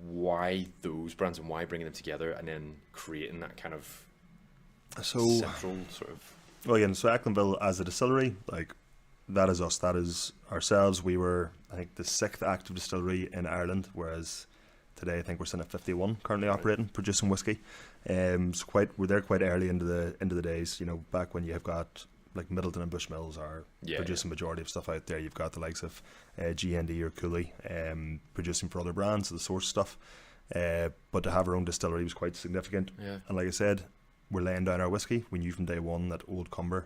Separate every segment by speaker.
Speaker 1: why those brands and why bringing them together and then creating that kind of
Speaker 2: So,
Speaker 1: central sort of.
Speaker 2: well, again, so Echlinville as a distillery, like, that is us, that is ourselves. We were, I think, the 6th active distillery in Ireland, whereas today I think we're sitting at 51 currently operating, producing whiskey. So we're there quite early into the days, back when you have got like Middleton and Bushmills are producing majority of stuff out there. You've got the likes of GND or Cooley producing for other brands, the source stuff. But to have our own distillery was quite significant. Yeah. And like I said, we're laying down our whiskey. We knew from day one that Old Cumber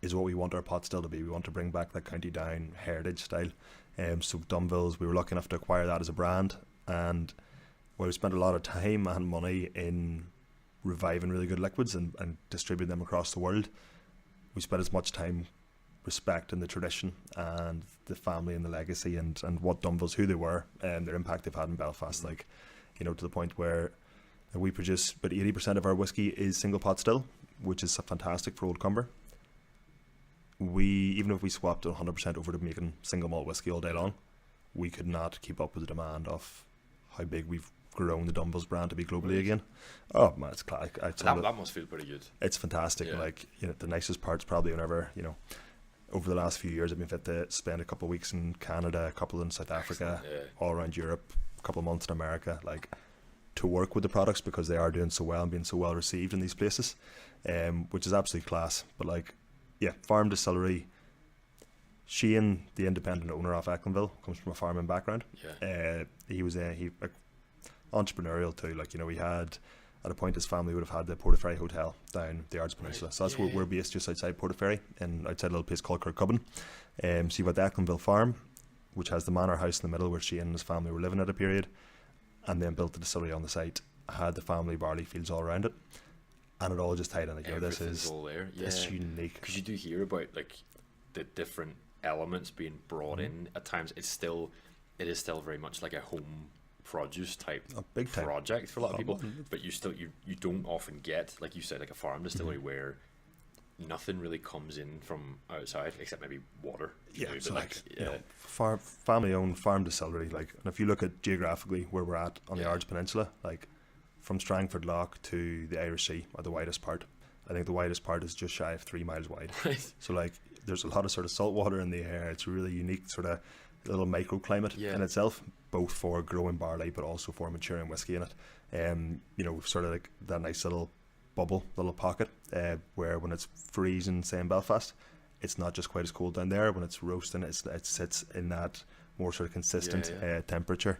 Speaker 2: is what we want our pot still to be. We want to bring back that County Down heritage style. So Dunville's, we were lucky enough to acquire that as a brand, and we spent a lot of time and money in reviving really good liquids and distributing them across the world. We spent as much time respecting the tradition and the family and the legacy and what Dunville's, who they were, and their impact they've had in Belfast. Like, to the point where we produce about 80% of our whiskey is single pot still, which is fantastic for Old Cumber. Even if we swapped 100% over to making single malt whiskey all day long, we could not keep up with the demand of how big we've grown the Dunville's brand to be globally again. Oh man, it's class.
Speaker 1: That must feel pretty good.
Speaker 2: It's fantastic. Yeah. Like, the nicest part's probably whenever, over the last few years I've been fit to spend a couple of weeks in Canada, a couple in South Africa, all around Europe, a couple of months in America, like, to work with the products because they are doing so well and being so well received in these places, which is absolutely class. But like, farm distillery. Shane, the independent owner of Echlinville, comes from a farming background. He was entrepreneurial too. Like, we had, at a point, his family would have had the Portaferry Hotel down the Ards Peninsula. So that's where we're based, just outside Portaferry, and outside a little place called Kirkcudbright. So you've got the Echlinville farm, which has the manor house in the middle where Shane and his family were living at a period, and then built the distillery on the site. Had the family barley fields all around it, and it all just tied in. Like, this is
Speaker 1: all there.
Speaker 2: This unique,
Speaker 1: because you do hear about like the different elements being brought in. At times, it is still very much like a home produce type
Speaker 2: big
Speaker 1: project for a lot of people. But you don't often get, like you said, like a farm distillery where nothing really comes in from outside except maybe water.
Speaker 2: Family owned farm distillery. Like, and if you look at geographically where we're at on the Ards Peninsula, like from Strangford Lough to the Irish Sea are the widest part. I think the widest part is just shy of 3 miles wide.
Speaker 1: Right.
Speaker 2: So like, there's a lot of sort of salt water in the air. It's a really unique sort of little microclimate in itself, both for growing barley but also for maturing whiskey in it. Sort of like that nice little bubble, little pocket, where when it's freezing, say in Belfast, it's not just quite as cold down there. When it's roasting, it sits in that more sort of consistent temperature.